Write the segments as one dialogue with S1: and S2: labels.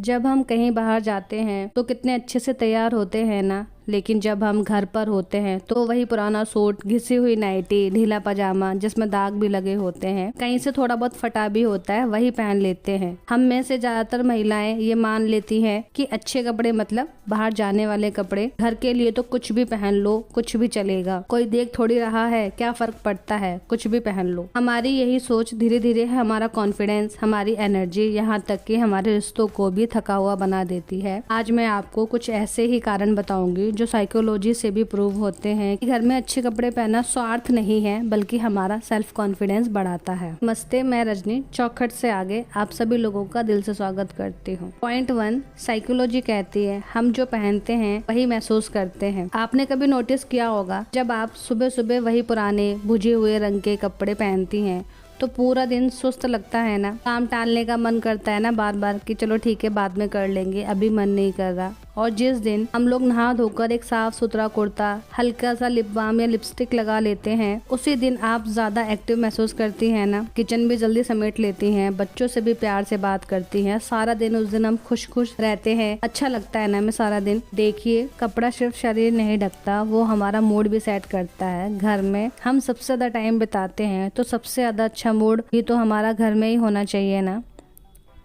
S1: जब हम कहीं बाहर जाते हैं तो कितने अच्छे से तैयार होते हैं ना, लेकिन जब हम घर पर होते हैं तो वही पुराना सूट, घिसी हुई नाइटी, ढीला पजामा जिसमें दाग भी लगे होते हैं, कहीं से थोड़ा बहुत फटा भी होता है, वही पहन लेते हैं। हम में से ज्यादातर महिलाएं ये मान लेती हैं कि अच्छे कपड़े मतलब बाहर जाने वाले कपड़े। घर के लिए तो कुछ भी पहन लो, कुछ भी चलेगा, कोई देख थोड़ी रहा है, क्या फर्क पड़ता है, कुछ भी पहन लो। हमारी यही सोच धीरे धीरे हमारा कॉन्फिडेंस, हमारी एनर्जी, यहाँ तक कि हमारे रिश्तों को भी थका हुआ बना देती है। आज मैं आपको कुछ ऐसे ही कारण बताऊंगी जो साइकोलॉजी से भी प्रूव होते हैं कि घर में अच्छे कपड़े पहनना स्वार्थ नहीं है, बल्कि हमारा सेल्फ कॉन्फिडेंस बढ़ाता है। नमस्ते, मैं रजनी चौखट से आगे आप सभी लोगों का दिल से स्वागत करती हूँ। पॉइंट 1, साइकोलॉजी कहती है हम जो पहनते हैं वही महसूस करते हैं। आपने कभी नोटिस किया होगा, जब आप सुबह सुबह वही पुराने बुझे हुए रंग के कपड़े पहनती हैं तो पूरा दिन सुस्त लगता है ना, काम टालने का मन करता है ना बार बार कि चलो ठीक है बाद में कर लेंगे, अभी मन नहीं कर रहा। और जिस दिन हम लोग नहा धोकर एक साफ सुथरा कुर्ता, हल्का सा लिप बाम या लिपस्टिक लगा लेते हैं, उसी दिन आप ज्यादा एक्टिव महसूस करती हैं ना, किचन भी जल्दी समेट लेती हैं, बच्चों से भी प्यार से बात करती हैं, सारा दिन उस दिन हम खुश खुश रहते हैं, अच्छा लगता है ना हमें सारा दिन। देखिए, कपड़ा सिर्फ शरीर नहीं ढकता, वो हमारा मूड भी सेट करता है। घर में हम सबसे ज्यादा टाइम बिताते हैं तो सबसे ज्यादा अच्छा मूड भी तो हमारा घर में ही होना चाहिए ना।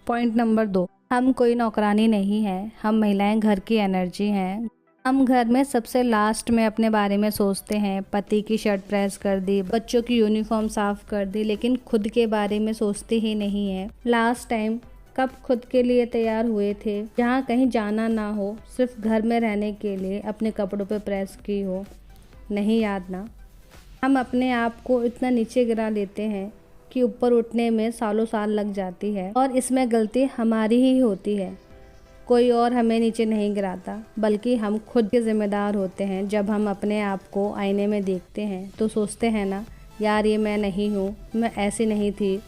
S1: पॉइंट नंबर 2, हम कोई नौकरानी नहीं है, हम महिलाएं घर की एनर्जी हैं। हम घर में सबसे लास्ट में अपने बारे में सोचते हैं। पति की शर्ट प्रेस कर दी, बच्चों की यूनिफॉर्म साफ कर दी, लेकिन खुद के बारे में सोचते ही नहीं है। लास्ट टाइम कब खुद के लिए तैयार हुए थे, जहाँ कहीं जाना ना हो, सिर्फ घर में रहने के लिए अपने कपड़ों पे प्रेस की हो? नहीं याद ना। हम अपने आप को इतना नीचे गिरा लेते हैं कि ऊपर उठने में सालों साल लग जाती है, और इसमें गलती हमारी ही होती है। कोई और हमें नीचे नहीं गिराता, बल्कि हम खुद के जिम्मेदार होते हैं। जब हम अपने आप को आईने में देखते हैं तो सोचते हैं ना, यार ये मैं नहीं हूँ, मैं ऐसी नहीं थी,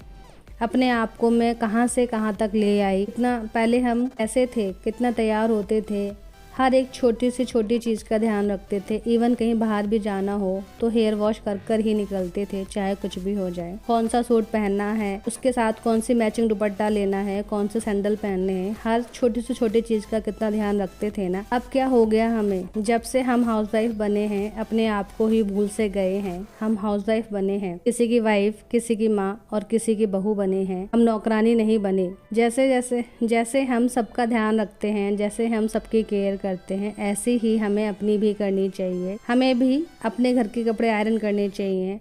S1: अपने आप को मैं कहाँ से कहाँ तक ले आई, इतना पहले हम ऐसे थे, कितना तैयार होते थे, हर एक छोटी से छोटी चीज़ का ध्यान रखते थे। इवन कहीं बाहर भी जाना हो तो हेयर वॉश कर कर ही निकलते थे, चाहे कुछ भी हो जाए। कौन सा सूट पहनना है, उसके साथ कौन सी मैचिंग दुपट्टा लेना है, कौन से सैंडल पहनने हैं, हर छोटी से छोटी चीज़ का कितना ध्यान रखते थे ना। अब क्या हो गया हमें, जब से हम हाउसवाइफ बने हैं अपने आप को ही भूल से गए हैं। हम हाउसवाइफ बने हैं, किसी की वाइफ, किसी की माँ और किसी की बहू बने हैं। हम नौकरानी नहीं बने। जैसे हम सबका ध्यान रखते हैं, जैसे हम सबकी केयर करते हैं, ऐसी ही हमें अपनी भी करनी चाहिए। हमें भी अपने घर के कपड़े आयरन करने चाहिए,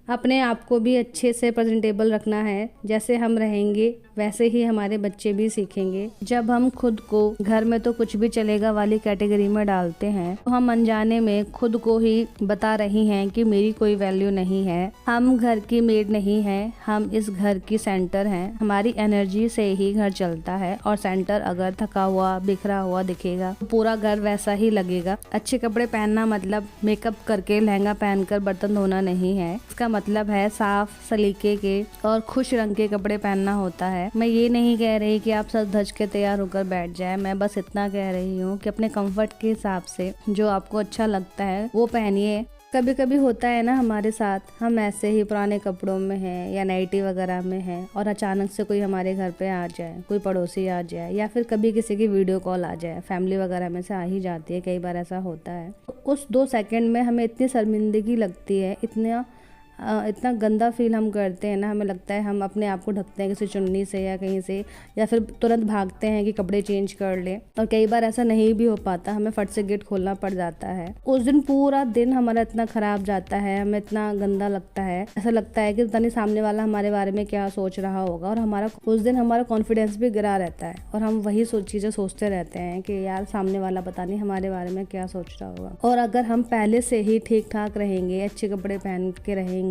S1: अपने आप को भी अच्छे से प्रेजेंटेबल रखना है। जैसे हम रहेंगे वैसे ही हमारे बच्चे भी सीखेंगे। जब हम खुद को घर में तो कुछ भी चलेगा वाली कैटेगरी में डालते हैं तो हम अनजाने में खुद को ही बता रही हैं कि मेरी कोई वैल्यू नहीं है। हम घर की मेड नहीं है, हम इस घर की सेंटर हैं। हमारी एनर्जी से ही घर चलता है, और सेंटर अगर थका हुआ, बिखरा हुआ दिखेगा तो पूरा घर वैसा ही लगेगा। अच्छे कपड़े पहनना मतलब मेकअप करके लहंगा पहनकर बर्तन धोना नहीं है। इसका मतलब है साफ, सलीके के और खुश रंग के कपड़े पहनना होता है। मैं ये नहीं कह रही कि आप सज धज के तैयार होकर बैठ जाए, मैं बस इतना कह रही हूँ कि अपने कंफर्ट के हिसाब से जो आपको अच्छा लगता है वो पहनिए। कभी कभी होता है ना हमारे साथ, हम ऐसे ही पुराने कपड़ों में हैं या नाइटी वगैरह में हैं, और अचानक से कोई हमारे घर पे आ जाए, कोई पड़ोसी आ जाए, या फिर कभी किसी की वीडियो कॉल आ जाए, फैमिली वगैरह में से आ ही जाती है, कई बार ऐसा होता है। उस 2 सेकंड में हमें इतनी शर्मिंदगी लगती है, इतना गंदा फील हम करते हैं ना, हमें लगता है हम अपने आप को ढकते हैं किसी चुन्नी से या कहीं से, या फिर तुरंत भागते हैं कि कपड़े चेंज कर ले। और कई बार ऐसा नहीं भी हो पाता, हमें फट से गेट खोलना पड़ जाता है। उस दिन पूरा दिन हमारा इतना खराब जाता है, हमें इतना गंदा लगता है, ऐसा लगता है कि पता नहीं सामने वाला हमारे बारे में क्या सोच रहा होगा, और उस दिन हमारा कॉन्फिडेंस भी गिरा रहता है, और हम वही चीजें सोचते रहते हैं कि यार सामने वाला पता नहीं हमारे बारे में क्या सोच रहा होगा। और अगर हम पहले से ही ठीक ठाक रहेंगे, अच्छे कपड़े पहन के रहेंगे,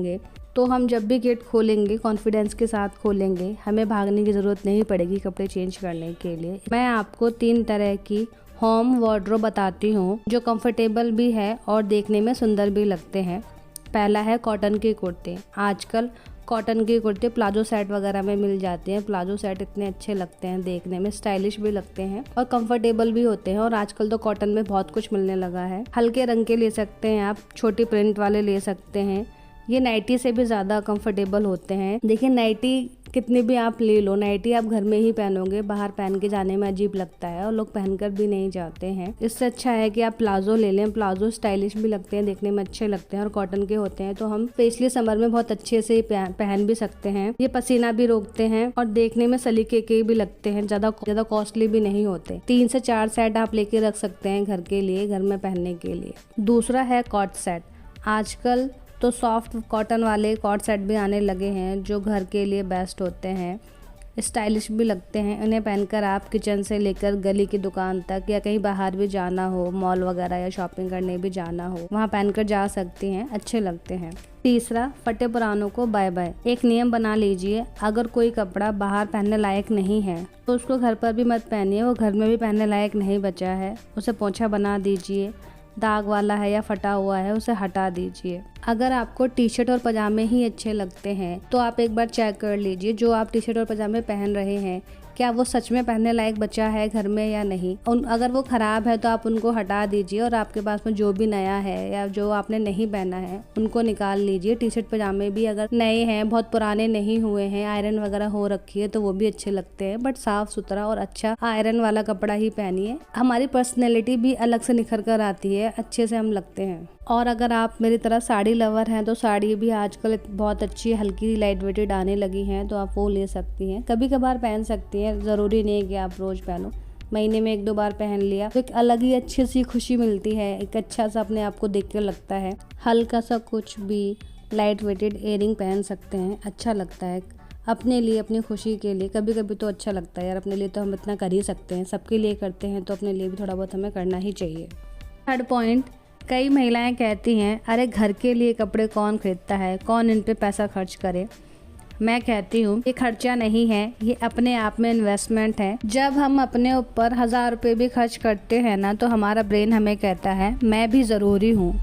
S1: तो हम जब भी गेट खोलेंगे कॉन्फिडेंस के साथ खोलेंगे, हमें भागने की जरूरत नहीं पड़ेगी कपड़े चेंज करने के लिए। मैं आपको 3 तरह की होम वार्डरोब बताती हूँ जो कंफर्टेबल भी है और देखने में सुंदर भी लगते हैं। पहला है कॉटन के कुर्ते। आजकल कॉटन के कुर्ते प्लाजो सेट वगैरह में मिल जाते हैं। प्लाजो सेट इतने अच्छे लगते हैं, देखने में स्टाइलिश भी लगते हैं और कंफर्टेबल भी होते हैं। और आजकल तो कॉटन में बहुत कुछ मिलने लगा है। हल्के रंग के ले सकते हैं आप, छोटी प्रिंट वाले ले सकते हैं। ये नाइटी से भी ज़्यादा कंफर्टेबल होते हैं। देखिए नाइटी कितनी भी आप ले लो, नाइटी आप घर में ही पहनोगे, बाहर पहन के जाने में अजीब लगता है और लोग पहनकर भी नहीं जाते हैं। इससे अच्छा है कि आप प्लाजो ले लें। प्लाजो स्टाइलिश भी लगते हैं, देखने में अच्छे लगते हैं और कॉटन के होते हैं, तो हम स्पेशली समर में बहुत अच्छे से पहन भी सकते हैं। ये पसीना भी रोकते हैं और देखने में सलीके के भी लगते हैं, ज्यादा कॉस्टली भी नहीं होते। 3 से 4 सेट आप लेके रख सकते हैं घर के लिए, घर में पहनने के लिए। दूसरा है कॉट सेट। आजकल तो सॉफ्ट कॉटन वाले कॉट सेट भी आने लगे हैं जो घर के लिए बेस्ट होते हैं, स्टाइलिश भी लगते हैं। इन्हें पहनकर आप किचन से लेकर गली की दुकान तक या कहीं बाहर भी जाना हो, मॉल वगैरह या शॉपिंग करने भी जाना हो, वहाँ पहनकर जा सकती हैं, अच्छे लगते हैं। तीसरा, फटे पुरानों को बाय बाय। एक नियम बना लीजिए, अगर कोई कपड़ा बाहर पहनने लायक नहीं है तो उसको घर पर भी मत पहनिए। वो घर में भी पहनने लायक नहीं बचा है, उसे पोंछा बना दीजिए। दाग वाला है या फटा हुआ है, उसे हटा दीजिए। अगर आपको टी शर्ट और पजामे ही अच्छे लगते हैं तो आप एक बार चेक कर लीजिए जो आप टी शर्ट और पजामे पहन रहे हैं, क्या वो सच में पहनने लायक बचा है घर में या नहीं। अगर वो खराब है तो आप उनको हटा दीजिए और आपके पास में जो भी नया है या जो आपने नहीं पहना है उनको निकाल लीजिए। टी शर्ट पजामे भी अगर नए हैं, बहुत पुराने नहीं हुए हैं, आयरन वगैरह हो रखी है तो वो भी अच्छे लगते हैं, बट साफ सुथरा और अच्छा आयरन वाला कपड़ा ही पहनिए। हमारी पर्सनैलिटी भी अलग से निखर कर आती है, अच्छे से हम लगते हैं। और अगर आप मेरी तरह साड़ी लवर हैं तो साड़ी भी आजकल बहुत अच्छी हल्की लाइट वेटेड आने लगी हैं, तो आप वो ले सकती हैं। कभी कभार पहन सकती हैं, ज़रूरी नहीं है कि आप रोज़ पहनो। महीने में 1-2 बार पहन लिया तो एक अलग ही अच्छी सी खुशी मिलती है, एक अच्छा सा अपने आप को देख कर लगता है। हल्का सा कुछ भी लाइट वेटेड इयरिंग पहन सकते हैं, अच्छा लगता है अपने लिए, अपनी खुशी के लिए। कभी कभी तो अच्छा लगता है यार, अपने लिए तो हम इतना कर ही सकते हैं, सबके लिए करते हैं तो अपने लिए भी थोड़ा बहुत हमें करना ही चाहिए। थर्ड पॉइंट, कई महिलाएं कहती हैं अरे घर के लिए कपड़े कौन खरीदता है, कौन इन पे पैसा खर्च करे। मैं कहती हूँ ये खर्चा नहीं है, ये अपने आप में इन्वेस्टमेंट है। जब हम अपने ऊपर 1000 रुपये भी खर्च करते हैं ना तो हमारा ब्रेन हमें कहता है मैं भी ज़रूरी हूँ।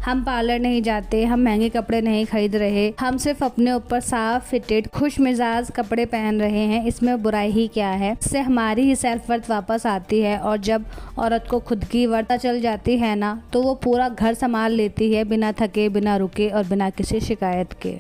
S1: हम पार्लर नहीं जाते, हम महंगे कपड़े नहीं खरीद रहे, हम सिर्फ अपने ऊपर साफ फिटेड खुश मिजाज कपड़े पहन रहे हैं, इसमें बुराई ही क्या है। इससे हमारी ही सेल्फ वर्थ वापस आती है और जब औरत को खुद की वर्थ चल जाती है ना तो वो पूरा घर संभाल लेती है, बिना थके, बिना रुके और बिना किसी शिकायत के।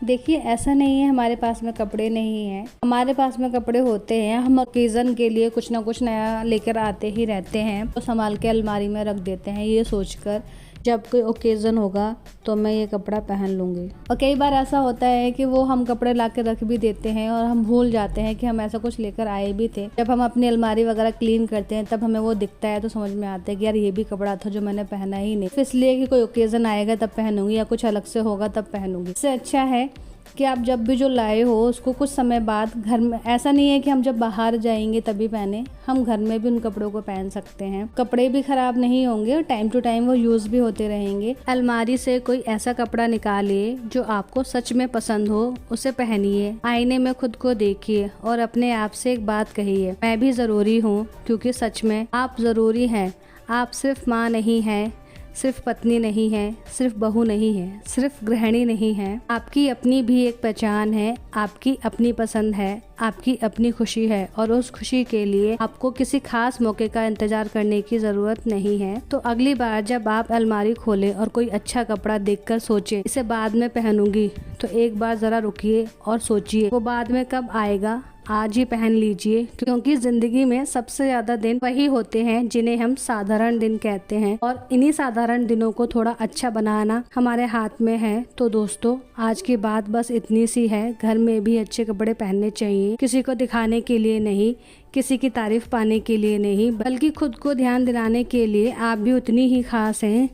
S1: देखिए ऐसा नहीं है हमारे पास में कपड़े नहीं हैं, हमारे पास में कपड़े होते हैं। हम ओकेज़न के लिए कुछ ना कुछ नया लेकर आते ही रहते हैं, तो संभाल के अलमारी में रख देते हैं ये सोचकर जब कोई ओकेज़न होगा तो मैं ये कपड़ा पहन लूँगी। और कई बार ऐसा होता है कि वो हम कपड़े ला के रख भी देते हैं और हम भूल जाते हैं कि हम ऐसा कुछ लेकर आए भी थे। जब हम अपनी अलमारी वगैरह क्लीन करते हैं तब हमें वो दिखता है तो समझ में आता है कि यार ये भी कपड़ा था जो मैंने पहना ही नहीं, इसलिए कि कोई ओकेज़न आएगा तब पहनूंगी या कुछ अलग से होगा तब पहनूंगी। इससे अच्छा है कि आप जब भी जो लाए हो उसको कुछ समय बाद घर में, ऐसा नहीं है कि हम जब बाहर जाएंगे तभी पहने, हम घर में भी उन कपड़ों को पहन सकते हैं। कपड़े भी खराब नहीं होंगे और टाइम टू टाइम वो यूज भी होते रहेंगे। अलमारी से कोई ऐसा कपड़ा निकालिए जो आपको सच में पसंद हो, उसे पहनिए, आईने में खुद को देखिए और अपने आप से एक बात कहिए, मैं भी जरूरी हूँ, क्योंकि सच में आप जरूरी हैं। आप सिर्फ माँ नहीं हैं, सिर्फ पत्नी नहीं है, सिर्फ बहू नहीं है, सिर्फ गृहिणी नहीं है। आपकी अपनी भी एक पहचान है, आपकी अपनी पसंद है, आपकी अपनी खुशी है और उस खुशी के लिए आपको किसी खास मौके का इंतजार करने की जरूरत नहीं है। तो अगली बार जब आप अलमारी खोलें और कोई अच्छा कपड़ा देखकर सोचें इसे बाद में पहनूंगी, तो एक बार जरा रुकिए और सोचिए वो बाद में कब आएगा। आज ही पहन लीजिए, क्योंकि जिंदगी में सबसे ज्यादा दिन वही होते हैं जिन्हें हम साधारण दिन कहते हैं और इन्हीं साधारण दिनों को थोड़ा अच्छा बनाना हमारे हाथ में है। तो दोस्तों आज की बात बस इतनी सी है, घर में भी अच्छे कपड़े पहनने चाहिए, किसी को दिखाने के लिए नहीं, किसी की तारीफ पाने के लिए नहीं, बल्कि खुद को ध्यान दिलाने के लिए आप भी उतनी ही खास हैं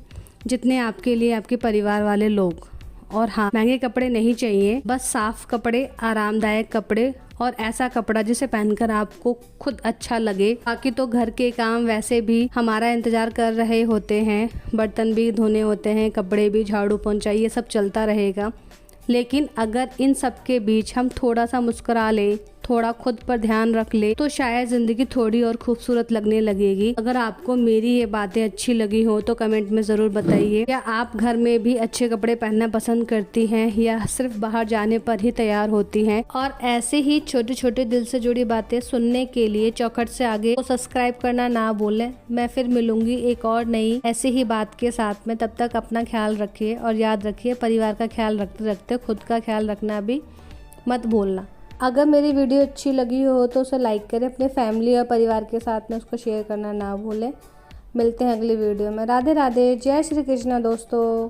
S1: जितने आपके लिए आपके परिवार वाले लोग। और हाँ, महंगे कपड़े नहीं चाहिए, बस साफ कपड़े, आरामदायक कपड़े और ऐसा कपड़ा जिसे पहनकर आपको खुद अच्छा लगे। बाकी तो घर के काम वैसे भी हमारा इंतजार कर रहे होते हैं, बर्तन भी धोने होते हैं, कपड़े भी, झाड़ू पोंछा, ये सब चलता रहेगा। लेकिन अगर इन सब के बीच हम थोड़ा सा मुस्कुरा ले, थोड़ा खुद पर ध्यान रख ले, तो शायद जिंदगी थोड़ी और खूबसूरत लगने लगेगी। अगर आपको मेरी ये बातें अच्छी लगी हो तो कमेंट में ज़रूर बताइए, क्या आप घर में भी अच्छे कपड़े पहनना पसंद करती हैं या सिर्फ बाहर जाने पर ही तैयार होती हैं। और ऐसे ही छोटे छोटे दिल से जुड़ी बातें सुनने के लिए चौखट से आगे को सब्सक्राइब करना ना भूलें। मैं फिर मिलूंगी एक और नई ऐसे ही बात के साथ में। तब तक अपना ख्याल रखिए और याद रखिए, परिवार का ख्याल रखते रखते खुद का ख्याल रखना भी मत भूलना। अगर मेरी वीडियो अच्छी लगी हो तो उसे लाइक करें, अपने फैमिली और परिवार के साथ में उसको शेयर करना ना भूलें। मिलते हैं अगली वीडियो में। राधे राधे, जय श्री कृष्णा दोस्तों।